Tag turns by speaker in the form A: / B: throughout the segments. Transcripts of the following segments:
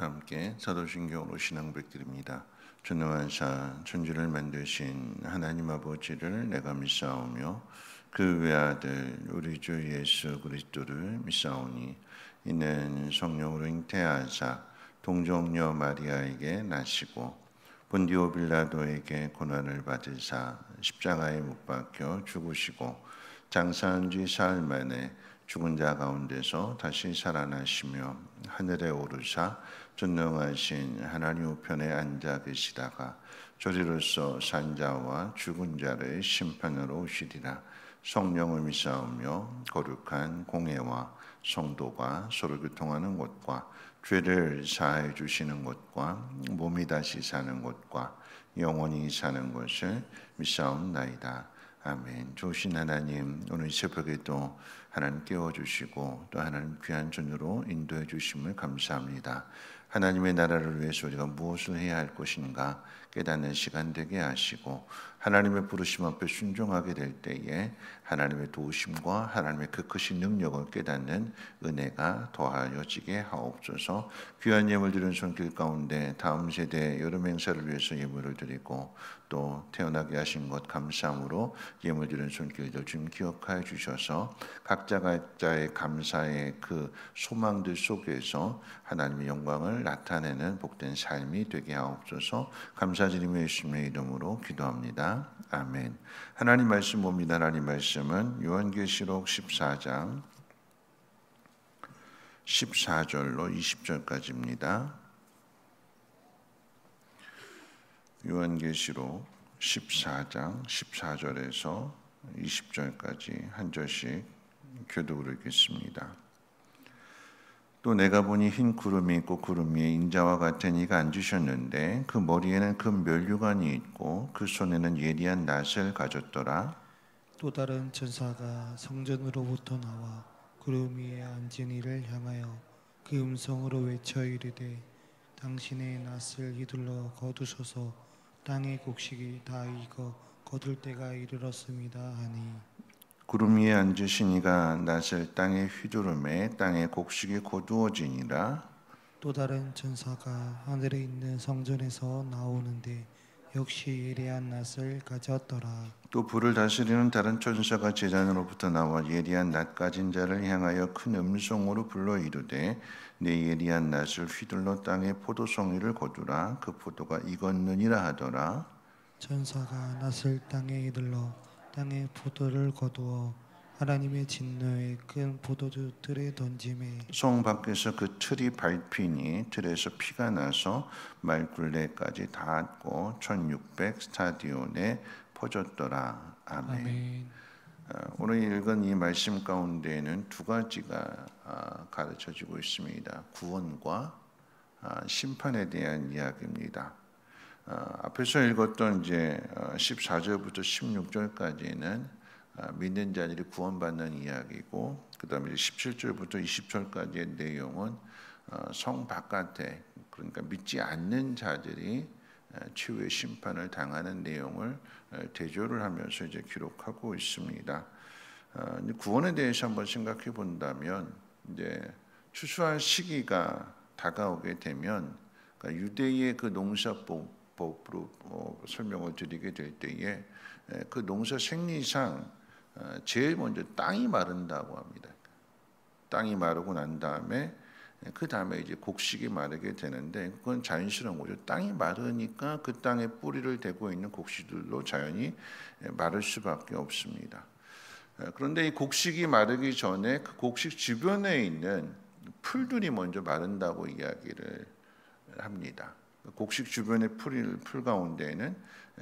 A: 다 함께 사도신경으로 신앙 고백드립니다. 전능하사 천지를 만드신 하나님 아버지를 내가 믿사오며 그 외아들 우리 주 예수 그리스도를 믿사오니 이는 성령으로 잉태하사 동정녀 마리아에게 나시고 본디오 빌라도에게 고난을 받으사 십자가에 못 박혀 죽으시고 장사한 지 사흘 만에 죽은 자 가운데서 다시 살아나시며 하늘에 오르사 전능하신 하나님 우편에 앉아 계시다가 저리로서 산 자와 죽은 자를 심판하러 오시리라. 성령을 믿사오며 거룩한 공회와 성도가 서로 교통하는 것과 죄를 사해 주시는 것과 몸이 다시 사는 것과 영원히 사는 것을 믿사옵나이다. 아멘. 좋으신 하나님, 오늘 이 새벽에도 하나님 깨워주시고 또 하나님 귀한 전으로 인도해 주심을 감사합니다. 하나님의 나라를 위해서 우리가 무엇을 해야 할 것인가 깨닫는 시간 되게 하시고 하나님의 부르심 앞에 순종하게 될 때에 하나님의 도우심과 하나님의 그 크신 능력을 깨닫는 은혜가 더하여지게 하옵소서. 귀한 예물 드리는 손길 가운데 다음 세대 여름 행사를 위해서 예물을 드리고 또 태어나게 하신 것 감사함으로 예물 드리는 손길들 좀 기억하여 주셔서 각자의 감사의 그 소망들 속에서 하나님의 영광을 나타내는 복된 삶이 되게 하옵소서. 감사드리며 예수님의 이름으로 기도합니다. 아멘. 하나님 말씀 봅니다. 하나님 말씀은 요한계시록 14장 14절로 20절까지입니다. 요한계시록 14장 14절에서 20절까지 한 절씩 교독으로 읽겠습니다. 또 내가 보니 흰 구름이 있고 구름 위에 인자와 같은 이가 앉으셨는데 그 머리에는 금 면류관이 있고 그 손에는 예리한 낫을 가졌더라.
B: 또 다른 천사가 성전으로부터 나와 구름 위에 앉은 이를 향하여 그 음성으로 외쳐 이르되 당신의 낫을 휘둘러 거두소서 땅의 곡식이 다 익어 거둘 때가 이르렀습니다 하니
A: 구름 위에 앉으신 이가 낫을 땅에 휘두르매 땅의 곡식이 거두어지니라.
B: 또 다른 천사가 하늘에 있는 성전에서 나오는데 역시 예리한 낫을 가졌더라.
A: 또 불을 다스리는 다른 천사가 제단으로부터 나와 예리한 낫 가진 자를 향하여 큰 음성으로 불러 이르되 내 예리한 낫을 휘둘러 땅에 포도송이를 거두라. 그 포도가 익었느니라 하더라.
B: 천사가 낫을 땅에 휘둘러 땅에 포도를 거두어 하나님의 진노의 큰 포도주 틀에 던짐에
A: 성 밖에서 그 틀이 밟히니 틀에서 피가 나서 말굴레까지 닿았고 1600 스타디온에 퍼졌더라. 아멘.
B: 아멘.
A: 오늘 읽은 이 말씀 가운데에는 두 가지가 가르쳐지고 있습니다. 구원과 심판에 대한 이야기입니다. 앞에서 읽었던 이제 14절부터 16절까지는 믿는 자들이 구원받는 이야기고, 그 다음에 17절부터 20절까지의 내용은 성 바깥에, 그러니까 믿지 않는 자들이 최후의 심판을 당하는 내용을 대조를 하면서 이제 기록하고 있습니다. 구원에 대해서 한번 생각해 본다면, 이제 추수할 시기가 다가오게 되면, 그러니까 유대의 그 농사법으로 설명을 드리게 될 때에 그 농사 생리상 제일 먼저 땅이 마른다고 합니다. 땅이 마르고 난 다음에 그 다음에 이제 곡식이 마르게 되는데, 그건 자연스러운 거죠. 땅이 마르니까 그 땅에 뿌리를 대고 있는 곡식들로 자연히 마를 수밖에 없습니다. 그런데 이 곡식이 마르기 전에 그 곡식 주변에 있는 풀들이 먼저 마른다고 이야기를 합니다. 곡식 주변의 풀 가운데에는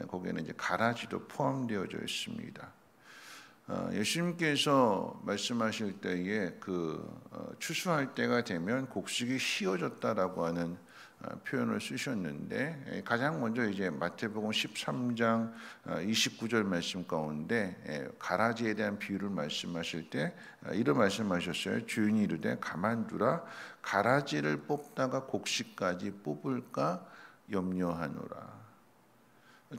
A: 거기에는 이제 가라지도 포함되어져 있습니다. 예수님께서 말씀하실 때에 추수할 때가 되면 곡식이 휘어졌다라고 하는 표현을 쓰셨는데, 가장 먼저 이제 마태복음 13장 29절 말씀 가운데 가라지에 대한 비유를 말씀하실 때 이런 말씀하셨어요. 주인이 이르되 가만두라, 가라지를 뽑다가 곡식까지 뽑을까 염려하노라.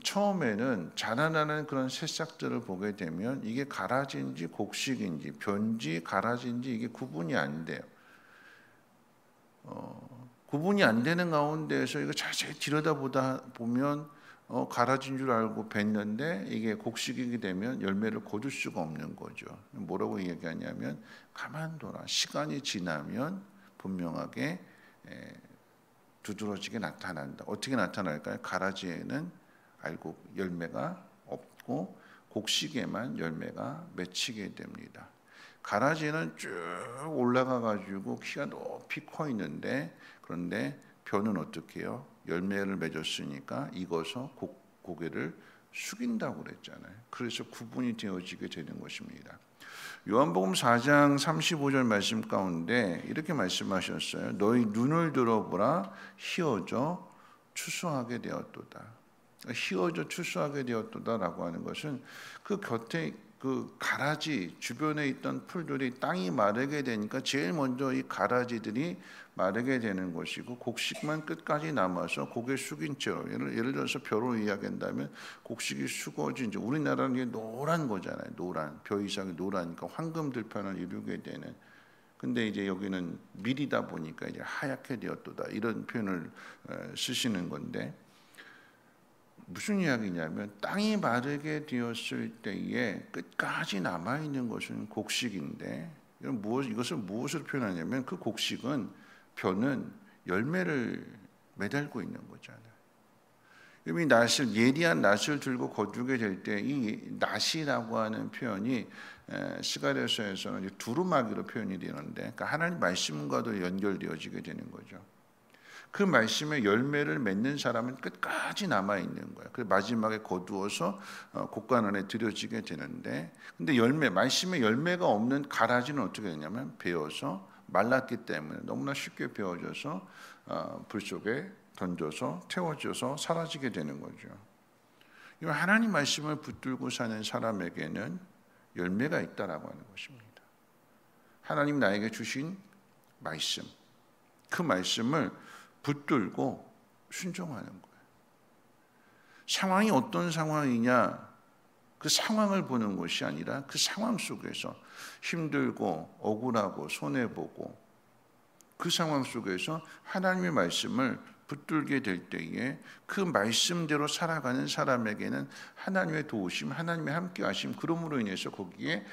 A: 처음에는 자라나는 그런 새싹들을 보게 되면 이게 가라지인지 곡식인지 변지 가라지인지 이게 구분이 안 돼요. 구분이 안 되는 가운데에서 이거 자세히 들여다보다 보면 가라진 줄 알고 뵀는데 이게 곡식이 되면 열매를 거둘 수가 없는 거죠. 뭐라고 얘기하냐면 가만둬라. 시간이 지나면 분명하게 두드러지게 나타난다. 어떻게 나타날까요? 가라지에는 알고 열매가 없고 곡식에만 열매가 맺히게 됩니다. 가라지는 쭉 올라가 가지고 키가 높이 커 있는데, 그런데 벼는 어떻게 해요? 열매를 맺었으니까 익어서 고개를 숙인다고 그랬잖아요. 그래서 구분이 되어지게 되는 것입니다. 요한복음 4장 35절 말씀 가운데 이렇게 말씀하셨어요. 너희 눈을 들어보라. 희어져 추수하게 되었도다. 희어져 추수하게 되었도다라고 하는 것은 그 곁에 그 가라지 주변에 있던 풀들이 땅이 마르게 되니까 제일 먼저 이 가라지들이 마르게 되는 것이고, 곡식만 끝까지 남아서 고개 숙인 채로, 예를 들어서 벼로 이야기한다면 곡식이 수거진 채, 우리나라는 이게 노란 거잖아요. 노란, 벼 이상이 노라니까 황금 들판을 이루게 되는. 근데 이제 여기는 밀이다 보니까 이제 하얗게 되었도다 이런 표현을 쓰시는 건데, 무슨 이야기냐면 땅이 마르게 되었을 때에 끝까지 남아 있는 것은 곡식인데, 이것을 무엇으로 표현하냐면 그 곡식은, 벼는 열매를 매달고 있는 거잖아요. 이 낫을, 예리한 낫을 들고 거두게 될 때 이 낫이라고 하는 표현이 스가랴서에서는 두루마기로 표현이 되는데, 그러니까 하나님 말씀과도 연결되어지게 되는 거죠. 그 말씀의 열매를 맺는 사람은 끝까지 남아 있는 거예요. 그래서 마지막에 거두어서 곡간 안에 들여지게 되는데, 근데 말씀의 열매가 없는 가라지는 어떻게 되냐면 베어서 말랐기 때문에 너무나 쉽게 베어져서 불 속에 던져서 태워져서 사라지게 되는 거죠. 하나님 말씀을 붙들고 사는 사람에게는 열매가 있다라고 하는 것입니다. 하나님 나에게 주신 말씀, 그 말씀을 붙들고 순종하는 거예요. 상황이 어떤 상황이냐, 그 상황을 보는 것이 아니라 그 상황 속에서 힘들고 억울하고 손해보고 그 상황 속에서 하나님의 말씀을 붙들게 될 때에 그 말씀대로 살아가는 사람에게는 하나님의 도우심, 하나님의 함께하심, 그러므로 인해서 거기에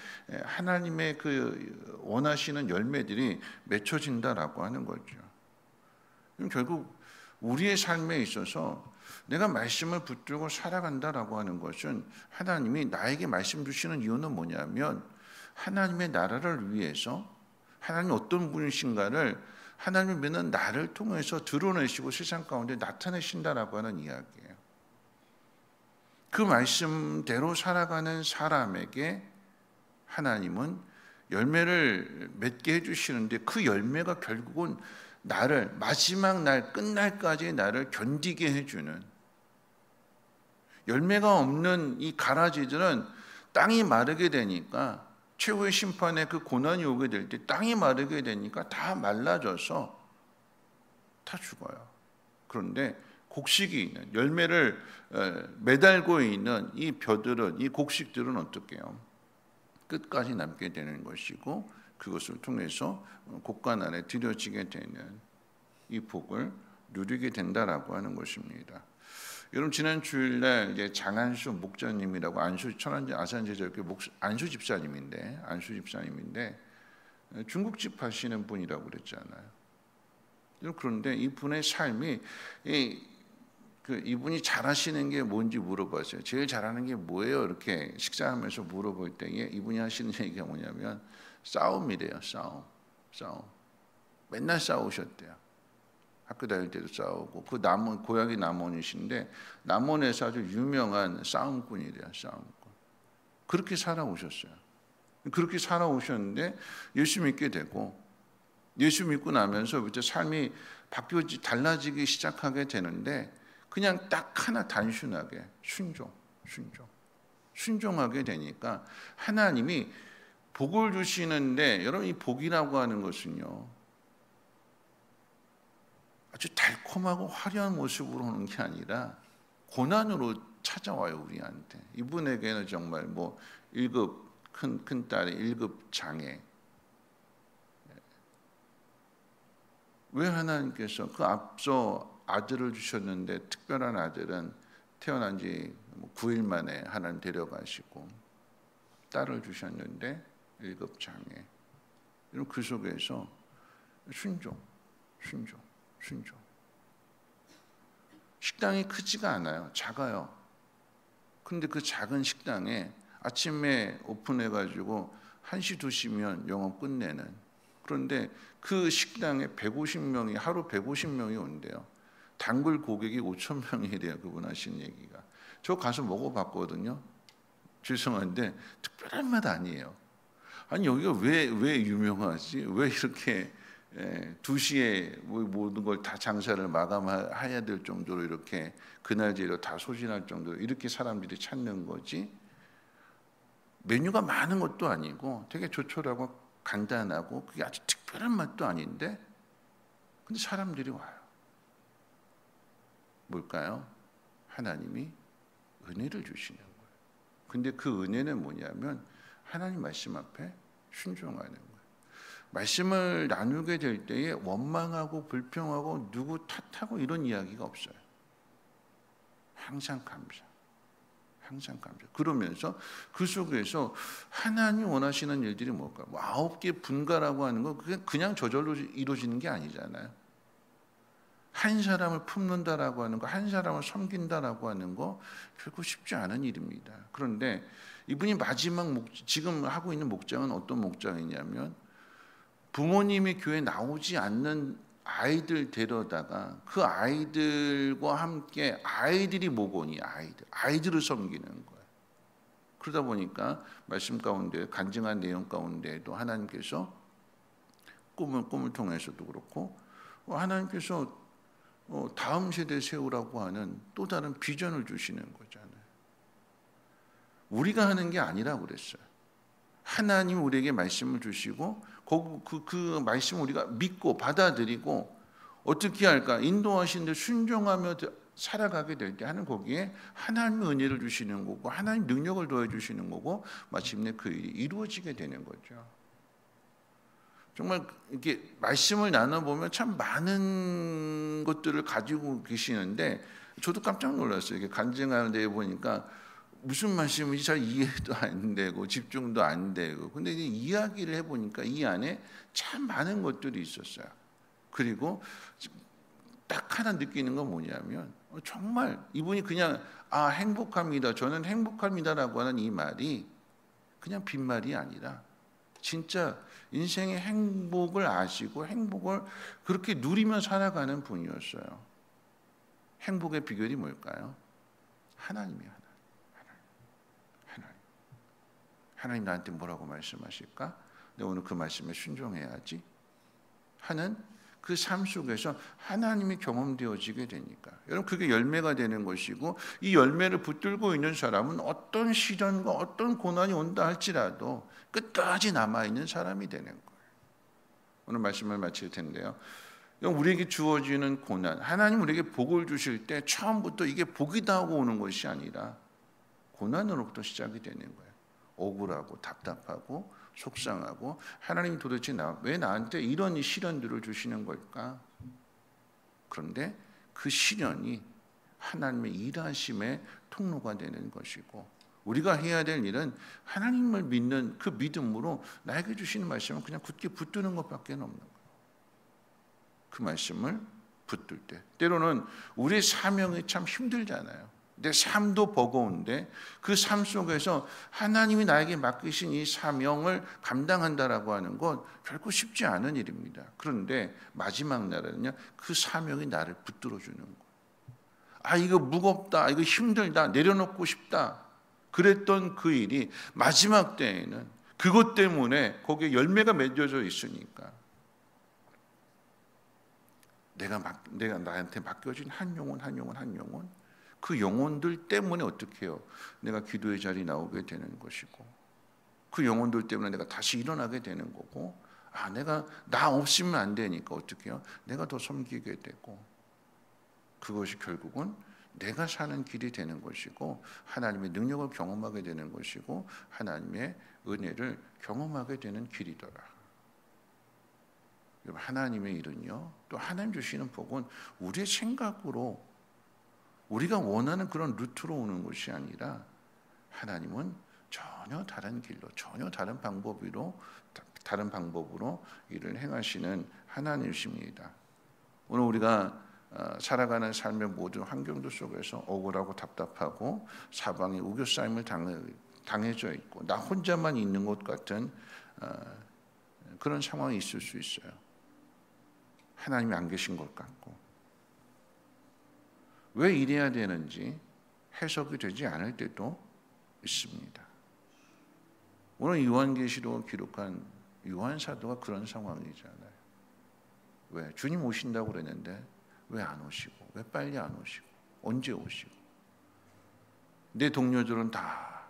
A: 하나님의 그 원하시는 열매들이 맺혀진다라고 하는 거죠. 결국 우리의 삶에 있어서 내가 말씀을 붙들고 살아간다라고 하는 것은, 하나님이 나에게 말씀 주시는 이유는 뭐냐면 하나님의 나라를 위해서 하나님이 어떤 분이신가를 하나님을 믿는 나를 통해서 드러내시고 세상 가운데 나타내신다라고 하는 이야기예요. 그 말씀대로 살아가는 사람에게 하나님은 열매를 맺게 해주시는데, 그 열매가 결국은 나를 마지막 날 끝날까지 나를 견디게 해주는, 열매가 없는 이 가라지들은 땅이 마르게 되니까, 최후의 심판에 그 고난이 오게 될 때 땅이 마르게 되니까 다 말라져서 다 죽어요. 그런데 곡식이 있는, 열매를 매달고 있는 이 벼들은, 이 곡식들은 어떻게 해요? 끝까지 남게 되는 것이고, 그것을 통해서 곡간 안에 들여지게 되는 이 복을 누리게 된다라고 하는 것입니다. 여러분, 지난 주일날 이제 장한수 목자님이라고, 천안제 아산제자교회 안수 집사님인데 중국집 하시는 분이라고 그랬잖아요. 그런데 이분의 삶이, 이분이 잘하시는 게 뭔지 물어봤어요. 제일 잘하는 게 뭐예요? 이렇게 식사하면서 물어볼 때에 이분이 하시는 얘기가 뭐냐면 싸움이래요. 싸움. 맨날 싸우셨대요. 학교 다닐 때도 싸우고, 그 고향이 남원이신데 남원에서 아주 유명한 싸움꾼이래요. 싸움꾼. 그렇게 살아오셨어요. 그렇게 살아오셨는데 예수 믿게 되고, 예수 믿고 나면서 이제 삶이 달라지기 시작하게 되는데, 그냥 딱 하나 단순하게 순종하게 되니까 하나님이 복을 주시는데, 여러분, 이 복이라고 하는 것은요, 아주 달콤하고 화려한 모습으로 오는 게 아니라 고난으로 찾아와요, 우리한테. 이분에게는 정말 뭐 1급 큰 딸의 1급 장애, 왜 하나님께서 그 앞서 아들을 주셨는데 특별한 아들은 태어난 지 9일 만에 하나님 데려가시고 딸을 주셨는데 일급장애. 그 속에서 순종. 식당이 크지가 않아요. 작아요. 근데 그 작은 식당에 아침에 오픈해가지고 1시, 2시면 영업 끝내는. 그런데 그 식당에 150명이 하루 150명이 온대요. 단골 고객이 5,000명이래요. 그분 하신 얘기가. 저 가서 먹어봤거든요. 죄송한데 특별한 맛 아니에요. 아니 여기가 왜 유명하지? 왜 이렇게 2시에 모든 걸 다 장사를 마감해야 될 정도로 이렇게 그날 재료 다 소진할 정도로 이렇게 사람들이 찾는 거지? 메뉴가 많은 것도 아니고 되게 조촐하고 간단하고 그게 아주 특별한 맛도 아닌데 근데 사람들이 와요. 뭘까요? 하나님이 은혜를 주시는 거예요. 근데 그 은혜는 뭐냐면 하나님 말씀 앞에 순종하는 거예요. 말씀을 나누게 될 때에 원망하고 불평하고 누구 탓하고 이런 이야기가 없어요. 항상 감사. 그러면서 그 속에서 하나님이 원하시는 일들이 뭘까요? 9개 분가라고 하는 건 그냥 저절로 이루어지는 게 아니잖아요. 한 사람을 품는다라고 하는 거, 한 사람을 섬긴다라고 하는 거 결코 쉽지 않은 일입니다. 그런데 이분이 마지막 지금 하고 있는 목장은 어떤 목장이냐면 부모님이 교회 나오지 않는 아이들 데려다가 그 아이들과 함께 아이들이 목원이 아이들을 섬기는 거예요. 그러다 보니까 말씀 가운데 간증한 내용 가운데에도 하나님께서 꿈을 통해서도 그렇고 하나님께서 다음 세대 세우라고 하는 또 다른 비전을 주시는 거잖아요. 우리가 하는 게 아니라고 그랬어요. 하나님 우리에게 말씀을 주시고 그 말씀을 우리가 믿고 받아들이고 어떻게 할까? 인도하시는데 순종하며 살아가게 될 때 하는 거기에 하나님의 은혜를 주시는 거고 하나님 능력을 더해주시는 거고 마침내 그 일이 이루어지게 되는 거죠. 정말 이렇게 말씀을 나눠보면 참 많은 것들을 가지고 계시는데 저도 깜짝 놀랐어요. 이렇게 간증하는 데 보니까 무슨 말씀인지 잘 이해도 안 되고 집중도 안 되고 근데 이제 이야기를 해보니까 이 안에 참 많은 것들이 있었어요. 그리고 딱 하나 느끼는 건 뭐냐면 정말 이분이 그냥 행복합니다. 저는 행복합니다라고 하는 이 말이 그냥 빈말이 아니라 진짜 인생의 행복을 아시고 행복을 그렇게 누리며 살아가는 분이었어요. 행복의 비결이 뭘까요? 하나님이에요. 하나님 나한테 뭐라고 말씀하실까? 내가 오늘 그 말씀에 순종해야지 하는 그 삶 속에서 하나님이 경험되어지게 되니까 여러분 그게 열매가 되는 것이고 이 열매를 붙들고 있는 사람은 어떤 시련과 어떤 고난이 온다 할지라도 끝까지 남아있는 사람이 되는 거예요. 오늘 말씀을 마칠 텐데요. 우리에게 주어지는 고난, 하나님 우리에게 복을 주실 때 처음부터 이게 복이다 하고 오는 것이 아니라 고난으로부터 시작이 되는 거예요. 억울하고 답답하고 속상하고 하나님이 도대체 왜 나한테 이런 시련들을 주시는 걸까? 그런데 그 시련이 하나님의 일하심의 통로가 되는 것이고 우리가 해야 될 일은 하나님을 믿는 그 믿음으로 나에게 주시는 말씀은 그냥 굳게 붙드는 것밖에 없는 거예요. 그 말씀을 붙들 때 때로는 우리의 사명이 참 힘들잖아요. 내 삶도 버거운데 그 삶 속에서 하나님이 나에게 맡기신 이 사명을 감당한다라고 하는 건 결코 쉽지 않은 일입니다. 그런데 마지막 날에는요 그 사명이 나를 붙들어 주는 거예요. 이거 무겁다, 이거 힘들다, 내려놓고 싶다 그랬던 그 일이 마지막 때에는 그것 때문에 거기에 열매가 맺어져 있으니까 내가 나한테 맡겨진 한 영혼 그 영혼들 때문에 어떻게 해요? 내가 기도의 자리에 나오게 되는 것이고 그 영혼들 때문에 내가 다시 일어나게 되는 거고 내가 나 없으면 안 되니까 어떻게 해요? 내가 더 섬기게 되고 그것이 결국은 내가 사는 길이 되는 것이고 하나님의 능력을 경험하게 되는 것이고 하나님의 은혜를 경험하게 되는 길이더라. 하나님의 일은요, 또 하나님 주시는 복은 우리의 생각으로 우리가 원하는 그런 루트로 오는 것이 아니라 하나님은 전혀 다른 길로, 전혀 다른 방법으로 일을 행하시는 하나님이십니다. 오늘 우리가 살아가는 삶의 모든 환경들 속에서 억울하고 답답하고 사방에 우겨싸임을 당해져 있고 나 혼자만 있는 것 같은 그런 상황이 있을 수 있어요. 하나님이 안 계신 것 같고 왜 이래야 되는지 해석이 되지 않을 때도 있습니다. 오늘 요한계시록을 기록한 요한 사도가 그런 상황이잖아요. 왜? 주님 오신다고 그랬는데 왜 안 오시고, 왜 빨리 안 오시고, 언제 오시고, 내 동료들은 다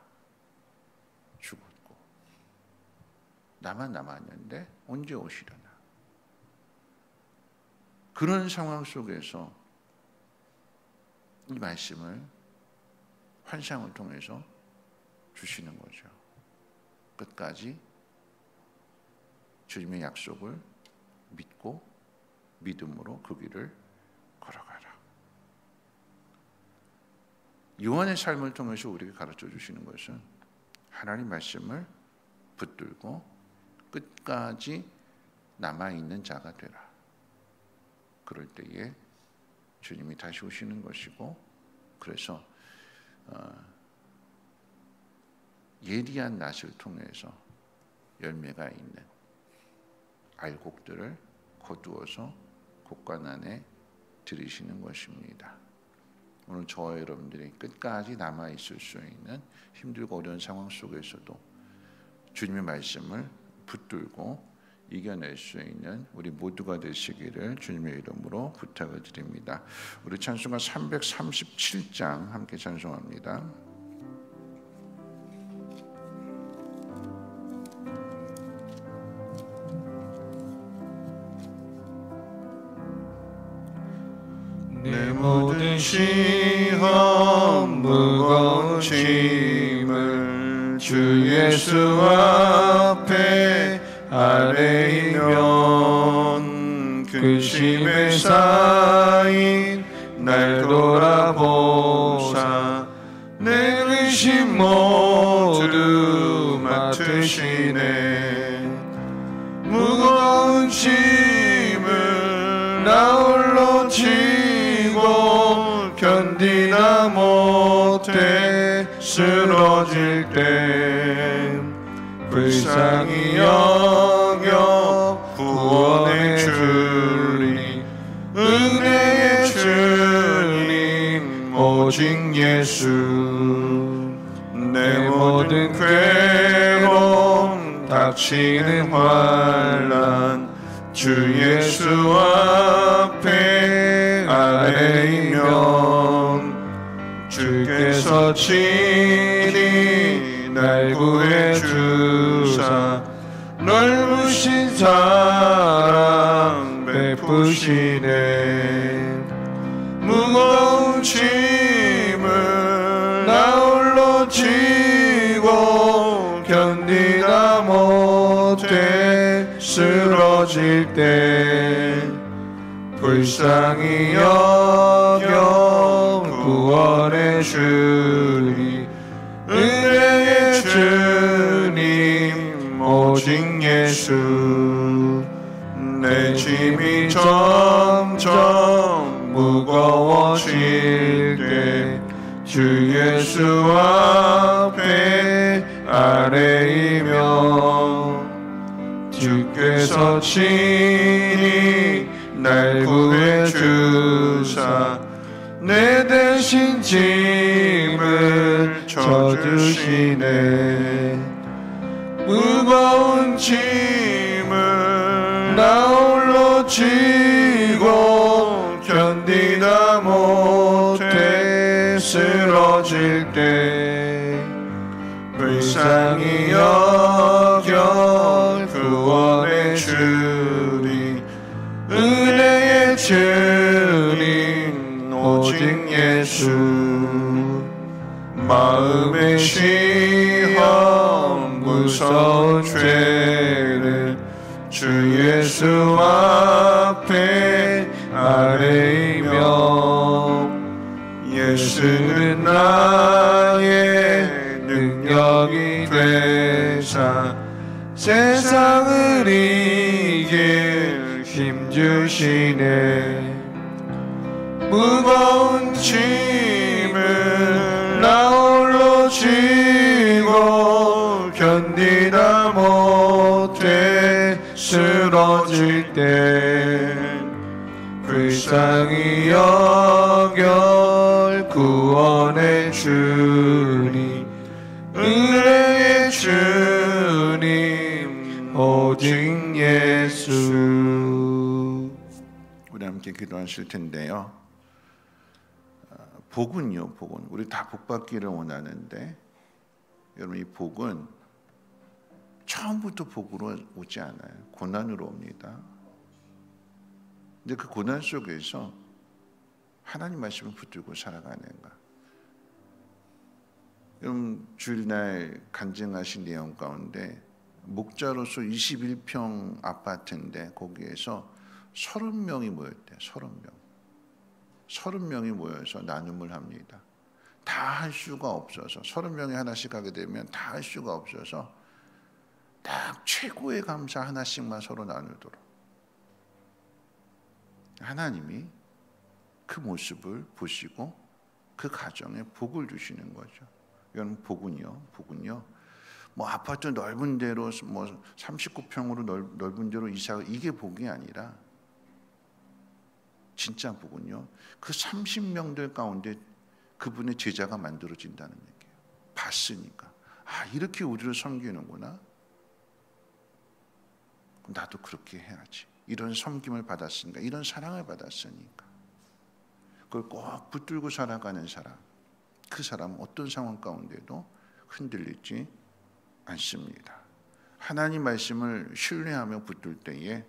A: 죽었고 나만 남았는데 언제 오시려나. 그런 상황 속에서 이 말씀을 환상을 통해서 주시는 거죠. 끝까지 주님의 약속을 믿고 믿음으로 그 길을 걸어가라. 요한의 삶을 통해서 우리에게 가르쳐 주시는 것은 하나님 말씀을 붙들고 끝까지 남아있는 자가 되라. 그럴 때에 주님이 다시 오시는 것이고, 그래서 예리한 낫을 통해서 열매가 있는 알곡들을 거두어서 곡간 안에 들이시는 것입니다. 오늘 저와 여러분들이 끝까지 남아있을 수 있는 힘들고 어려운 상황 속에서도 주님의 말씀을 붙들고 이겨낼 수 있는 우리 모두가 되시기를 주님의 이름으로 부탁을 드립니다. 우리 찬송가 337장 함께 찬송합니다.
B: 내 모든 시험 무거운 짐을 주 예수 앞에 아뢰이면 근심에 쌓인 날 돌아보사 내 근심 모두 맡으시네. 무거운 짐을 나 홀로 지고 견디다 못해 쓰러질 때 불쌍히 여겨 구원의 주님, 은혜의 주님, 오직 예수. 내 모든 괴로움 닥치는 환난 주 예수 앞에 아뢰이면 주께서 친히 날 구해주사 넓으신 사랑 베푸시네. 무거운 짐을 나 홀로 지고 견디다 못해 쓰러질 때 불쌍히 여겨 구원의 주님, 은혜의 주님, 오직 예수. 내 짐이 점점 무거워질 때 주 예수 앞에 아뢰이면 주께서 친히 날 구해주사 내 대신 짐을 져주시네. 무거운 짐을 나 홀로 지고 견디다 못해 쓰러질 때 불쌍히 여겨 구원의 주님, 은혜의 주님, 오직 예수. 마음의 시험 무서운 죄를
A: 주 예수 앞에 아뢰이며 예수는 나의 능력이 되사 세상을 이길 힘주시네. 무거운 짐을 나 홀로 지고 견디다 못해 쓰러질 때 불쌍히 여겨 구원의 주님, 은혜의 주님, 오직 예수. 우리 함께 기도하실 텐데요. 복은요, 복은 우리 다 복받기를 원하는데 여러분, 이 복은 처음부터 복으로 오지 않아요. 고난으로 옵니다. 근데 그 고난 속에서 하나님 말씀을 붙들고 살아가는 것. 여러분, 주일날 간증하신 내용 가운데 목자로서 21평 아파트인데 거기에서 30명이 모였대요. 30명이 모여서 나눔을 합니다. 다 할 수가 없어서 30명이 하나씩 하게 되면 다 할 수가 없어서 딱 최고의 감사 하나씩만 서로 나누도록 하나님이 그 모습을 보시고 그 가정에 복을 주시는 거죠. 이건 복은요. 뭐 아파트 넓은 데로 뭐 39평으로 넓은 데로 이사, 이게 복이 아니라 진짜 복은요, 그 30명들 가운데 그분의 제자가 만들어진다는 얘기예요. 봤으니까, 아, 이렇게 우리를 섬기는구나. 나도 그렇게 해야지. 이런 섬김을 받았으니까, 이런 사랑을 받았으니까. 그걸 꼭 붙들고 살아가는 사람, 그 사람은 어떤 상황 가운데도 흔들리지 않습니다. 하나님 말씀을 신뢰하며 붙들 때에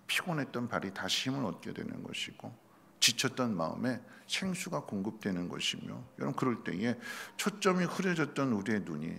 A: 피곤했던 발이 다시 힘을 얻게 되는 것이고, 지쳤던 마음에 생수가 공급되는 것이며, 여러분, 그럴 때에 초점이 흐려졌던 우리의 눈이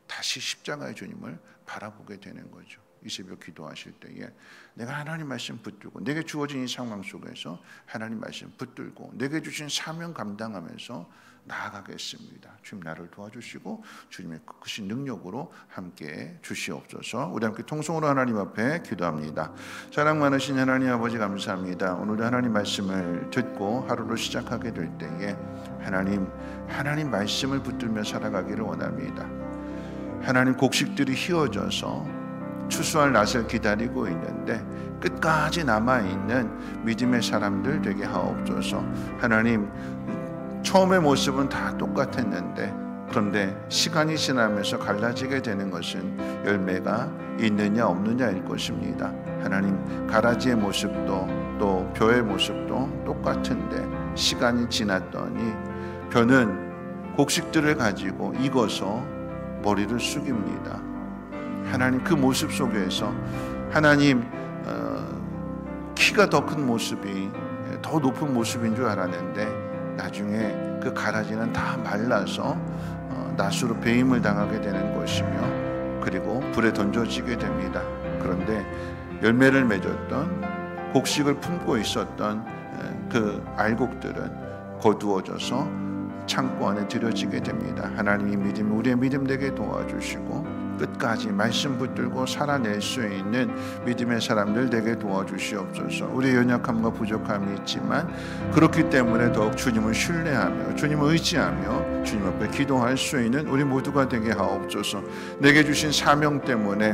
A: 다시 십자가의 주님을 바라보게 되는 거죠. 이 새벽 기도하실 때에 내가 하나님 말씀 붙들고, 내게 주어진 이 상황 속에서 하나님 말씀 붙들고 내게 주신 사명 감당하면서 나아가겠습니다. 주님 나를 도와주시고 주님의 크신 능력으로 함께 주시옵소서. 우리 함께 통성으로 하나님 앞에 기도합니다. 사랑 많으신 하나님 아버지, 감사합니다. 오늘도 하나님 말씀을 듣고 하루를 시작하게 될 때에 하나님 말씀을 붙들며 살아가기를 원합니다. 하나님, 곡식들이 휘어져서 추수할 낯을 기다리고 있는데 끝까지 남아있는 믿음의 사람들 되게 하옵소서. 하나님, 처음의 모습은 다 똑같았는데 그런데 시간이 지나면서 갈라지게 되는 것은 열매가 있느냐 없느냐일 것입니다. 하나님, 가라지의 모습도 또 벼의 모습도 똑같은데 시간이 지났더니 벼는 곡식들을 가지고 익어서 머리를 숙입니다. 하나님, 그 모습 속에서 하나님, 키가 더 큰 모습이 더 높은 모습인 줄 알았는데 나중에 그 가라지는 다 말라서 낫으로 배임을 당하게 되는 것이며, 그리고 불에 던져지게 됩니다. 그런데 열매를 맺었던, 곡식을 품고 있었던 그 알곡들은 거두어져서 창고 안에 들여지게 됩니다. 하나님이 믿음이 우리의 믿음 되게 도와주시고 끝까지 말씀 붙들고 살아낼 수 있는 믿음의 사람들 되게 도와주시옵소서. 우리의 연약함과 부족함이 있지만 그렇기 때문에 더욱 주님을 신뢰하며 주님을 의지하며 주님 앞에 기도할 수 있는 우리 모두가 되게 하옵소서. 내게 주신 사명 때문에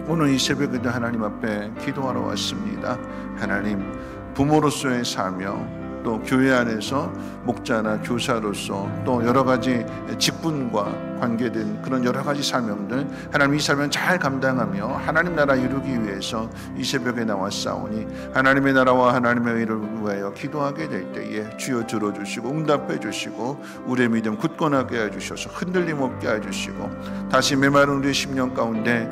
A: 오늘 이 새벽에도 하나님 앞에 기도하러 왔습니다. 하나님, 부모로서의 사명, 또 교회 안에서 목자나 교사로서 또 여러 가지 직분과 관계된 그런 여러 가지 사명들, 하나님 이 사명 잘 감당하며 하나님 나라 이루기 위해서 이 새벽에 나왔사오니 하나님의 나라와 하나님의 의를 위하여 기도하게 될 때에 주여 들어주시고 응답해 주시고 우리의 믿음 굳건하게 해주셔서 흔들림 없게 해주시고 다시 메마른 우리의 심령 가운데